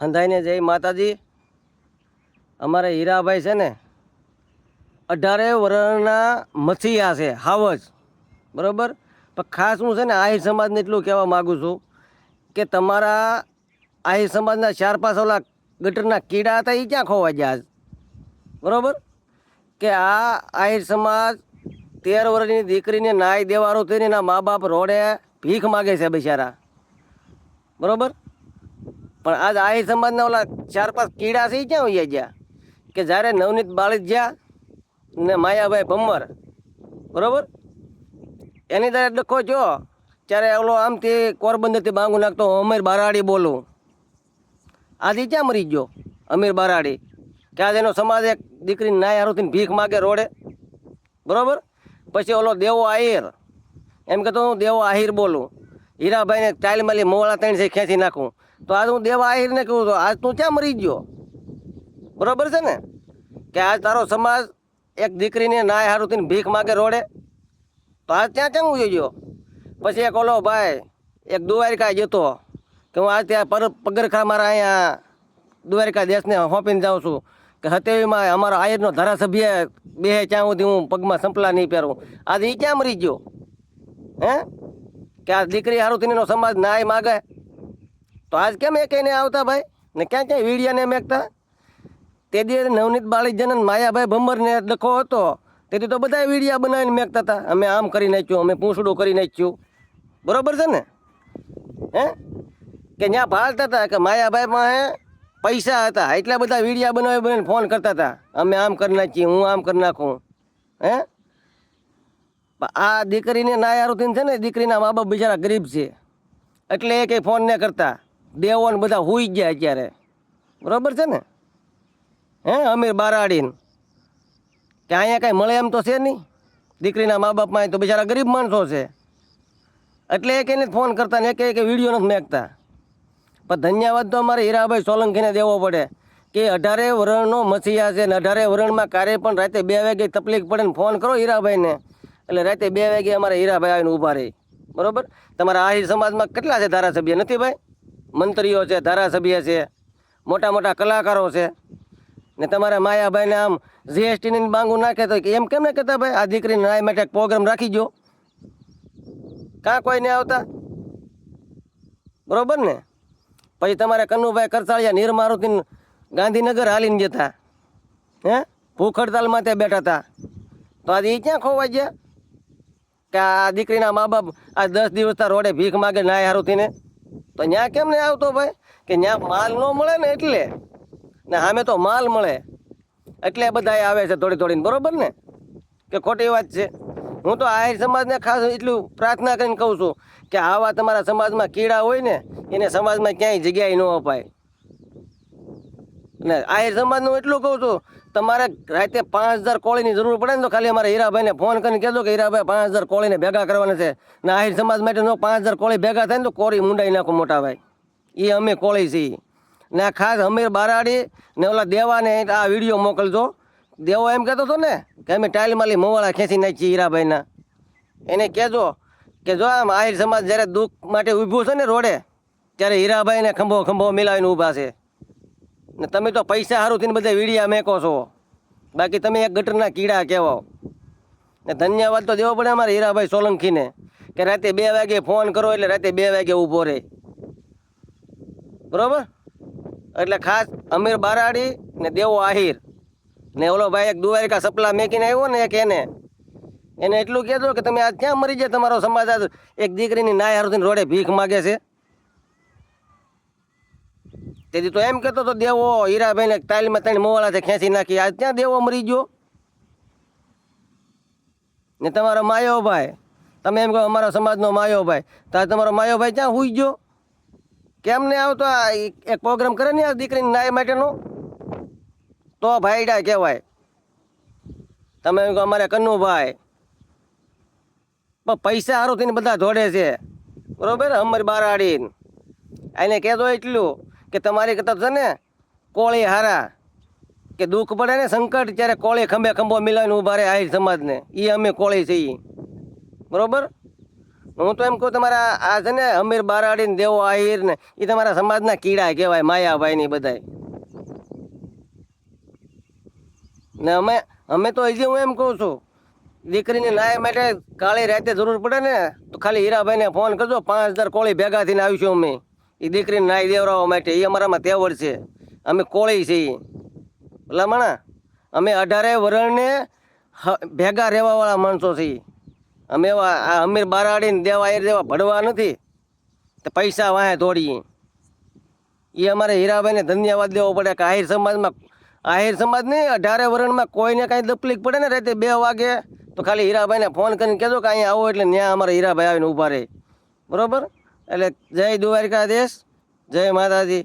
હંધાઈને જય માતાજી। અમારે હીરાભાઈ છે ને 18 વર્ષના મસીહા છે, હાવજ બરાબર। પણ ખાસ હું છે ને આહિર સમાજને એટલું કહેવા માગું છું કે તમારા આહિર સમાજના 4-5 ઓલા ગટરના કીડા હતા એ ક્યાં ખોવા ગયા આજ, બરાબર। કે આ આહિર સમાજ 13 વર્ષની દીકરીને નાય દેવારું થઈને એના મા બાપ રોડે ભીખ માગે છે બિચારા, બરાબર। પણ આજ આહિર સમાજના ઓલા 4-5 કીડા છે એ ક્યાં હોઈ ગયા કે જ્યારે નવનીત બાળિયા ને માયાભાઈ ભમ્મર, બરાબર, એની ત્યારે ડખો જો ત્યારે ઓલો આમથી પોરબંદરથી બાંગુ નાખતો અમીર બારાડી બોલું, આજે ક્યાં મરી ગયો અમીર બારાડી? કે આજે એનો સમાજ એક દીકરીને નાય હારુંથી ભીખ માગે રોડે, બરાબર। પછી ઓલો દેવો આહિર એમ કહેતો હું દેવો આહિર બોલું, હીરાભાઈને ટાઇલમાલી મોવાળા 3 છે ખેંચી નાખું, તો આજ હું દેવા આહિરને કહું તો આજ તું ક્યાં મરી ગયો? બરાબર છે ને કે આજ તારો સમાજ એક દીકરીને નાય હારુંથી ભીખ માગે રોડે, તો આજ ત્યાં કેમ ઉઈ ગયો? પછી એક ઓલો ભાઈ એક દ્વારિકા જતો કે હું આજ ત્યાં પગરખા મારા અહીંયા દ્વારિકા દેશને હોંપીને જાઉં છું કે હતેવીમાં અમારા આહિરનો ધારાસભ્ય બે ત્યાં સુધી હું પગમાં સંપલા નહીં પહેરું, આજે એ ક્યાં મરી ગયો? હે કે આ દીકરી હારુંથી એનો સમાજ નાય માગે, તો આજ કેમ એ કહીને આવતા ભાઈ ને ક્યાં ક્યાંય વીડિયાને મેકતા? તે દી નવનીત બાળીજન માયાભાઈ ભમ્મરને ડખો હતો તેથી તો બધા વીડિયા બનાવીને મેકતા હતા, અમે આમ કરી નાખ્યું, અમે પૂંછડું કરી નાખ્યું, બરાબર છે ને? હે કે ત્યાં ભાળતા હતા કે માયાભાઈ પાસે પૈસા હતા એટલા બધા વીડિયા બનાવીને ફોન કરતા હતા, અમે આમ કરી નાખીએ, હું આમ કરી નાખું। હે આ દીકરીને નાય હારુંથી છે ને દીકરીના મા બાપ બિચારા ગરીબ છે એટલે એ કંઈ ફોન ન કરતા, દેવો ને બધા હુઈ ગયા અત્યારે, બરાબર છે ને? હે અમીર બારાડીને કે અહીંયા કાંઈ મળે એમ તો છે નહીં, દીકરીના મા બાપમાં તો બિચારા ગરીબ માણસો છે એટલે એક એને ફોન કરતા ને એક વિડીયો નથી મેકતા। પણ ધન્યવાદ તો અમારે હીરાભાઈ સોલંકીને દેવો પડે કે 18 વર્ષનો મસીહા છે ને 18 વર્ષમાં ક્યારે પણ રાતે 2 વાગે તકલીફ પડે ને ફોન કરો હીરાભાઈને એટલે રાતે 2 વાગે અમારે હીરાભાઈ આવીને ઊભા રહે, બરાબર। તમારા આહિર સમાજમાં કેટલા છે ધારાસભ્ય? નથી ભાઈ, મંત્રીઓ છે, ધારાસભ્ય છે, મોટા મોટા કલાકારો છે ને તમારા માયાભાઈને આમ જીએસટીની બાંગુ નાખે તો એમ કેમ ને કહેતા ભાઈ આ દીકરીને નાય માટે પ્રોગ્રામ રાખી ગયો? કાં કોઈ નહીં આવતા, બરાબર ને? પછી તમારે કનુભાઈ કરતાળિયા નિરમારુથી ગાંધીનગર હાલીને જતા, હે ભૂખ હડતાલમાં ત્યાં બેઠા હતા, તો આજે એ ક્યાં ખોવાઈ ગયા કે આ દીકરીના મા બાપ આ 10 દિવસથી રોડે ભીખ માગે નાય હારુંથી ને? તો ત્યાં કેમ નહીં આવતો ભાઈ કે ત્યાં માલ ન મળે ને એટલે ને સામે તો માલ મળે એટલે બધા આવે છે થોડી થોડીને, બરાબર ને? કે ખોટી વાત છે? હું તો આહિર સમાજને ખાસ એટલું પ્રાર્થના કરીને કહું છું કે આવા તમારા સમાજમાં કીડા હોય ને એને સમાજમાં ક્યાંય જગ્યાએ ન અપાય। ને આહિર સમાજનું એટલું કહું છું તમારે રાતે 5000 કોળીની જરૂર પડે ને તો ખાલી અમારા હીરાભાઈને ફોન કરીને કહેજો કે હીરાભાઈ 5000 કોળીને ભેગા કરવાના છે ને આહિર સમાજ માટે નો 5000 કોળી ભેગા થાય ને તો કોરી મુંડાઈ નાખો મોટા ભાઈ, એ અમે કોળી છીએ ને આ ખાસ અમીર બારાડી ને ઓલા દેવાને આ વિડીયો મોકલજો। દેવો એમ કહેતો હતો ને કે અમે ટાઇલમાલી મોવાળા ખેંચી નાખીએ હીરાભાઈના, એને કહેજો કે જો આમ આહિર સમાજ જ્યારે દુઃખ માટે ઊભું છે ને રોડે ત્યારે હીરાભાઈને ખંભો ખંભો મિલાવીને ઊભા છે ને તમે તો પૈસા હારુંથી બધા વીડિયા મેકો છો, બાકી તમે એક ગટરના કીડા કહેવો। ને ધન્યવાદ તો દેવો પડે અમારે હીરાભાઈ સોલંકીને કે રાતે 2 વાગે ફોન કરો એટલે રાતે 2 વાગે ઊભો રહે, બરાબર? એટલે ખાસ અમીર બારાડી ને દેવો આહિર ને ઓલો ભાઈ એક દ્વારિકા સપલા મેકીને આવ્યો ને એક એને એટલું કહેજો કે તમે આજ ક્યાં મરી જાય? તમારો સમાજ આજ એક દીકરીની નાય હારુંથી રોડે ભીખ માગે છે। તેથી તો એમ કહેતો તો દેવો હીરાભાઈને ટાઇલમાં 3 મોવાળાથી ખેંચી નાખી, આજ ક્યાં દેવો મરી ગયો? ને તમારો માયો ભાઈ, તમે એમ કહો અમારા સમાજનો માયો ભાઈ, તો આજ તમારો માયો ભાઈ ક્યાં હુઈ ગયો? કેમ ને આવતો? એક પ્રોગ્રામ કરે ને આ દીકરીની નાય માટેનો તો ભાઈડા કહેવાય। તમે એમ કહો અમારે કનુભાઈ પણ પૈસા હારુંથી બધા જોડે છે, બરાબર? અમર બારાડી એને કહેતો એટલું કે તમારી કરતા છે ને કોળી હારા કે દુઃખ પડે ને સંકટ ત્યારે કોળી ખંભે ખંભો મિલાવીને ઊભા રહે આહિર સમાજને, એ અમે કોળી છીએ, બરાબર? હું તો એમ કહું તમારા આ છે ને અમીર બારાડી ને દેવો આહિર ને એ તમારા સમાજના કીડા કહેવાય, માયાભાઈ ની બધાય. ને અમે તો હજી હું એમ કહું છું, દીકરીને લાય માટે કાળી રાતે જરૂર પડે ને તો ખાલી હીરાભાઈને ફોન કરજો, 5000 કોળી ભેગા થઈને આવીશું અમે એ દીકરીને નાઈ દેવડાવવા માટે. એ અમારામાં તેવડ છે, અમે કોળી છીએ ભલામણા. અમે 18 વરણને ભેગા રહેવાવાળા માણસો છીએ. અમે એવા આ અમીર બારાડીને દેવા એ દેવા ભડવા નથી તો પૈસા વાહે દોડીએ. એ અમારે હીરાભાઈને ધન્યવાદ દેવો પડે કે આહિર સમાજ નહીં 18 વરણમાં કોઈને કાંઈ તકલીફ પડે ને રાતે 2 વાગે તો ખાલી હીરાભાઈને ફોન કરીને કહેજો કે અહીંયા આવો એટલે ત્યાં અમારા હીરાભાઈ આવીને ઊભા રહે. બરાબર? એટલે જય દ્વારકાધીશ, જય માતાજી.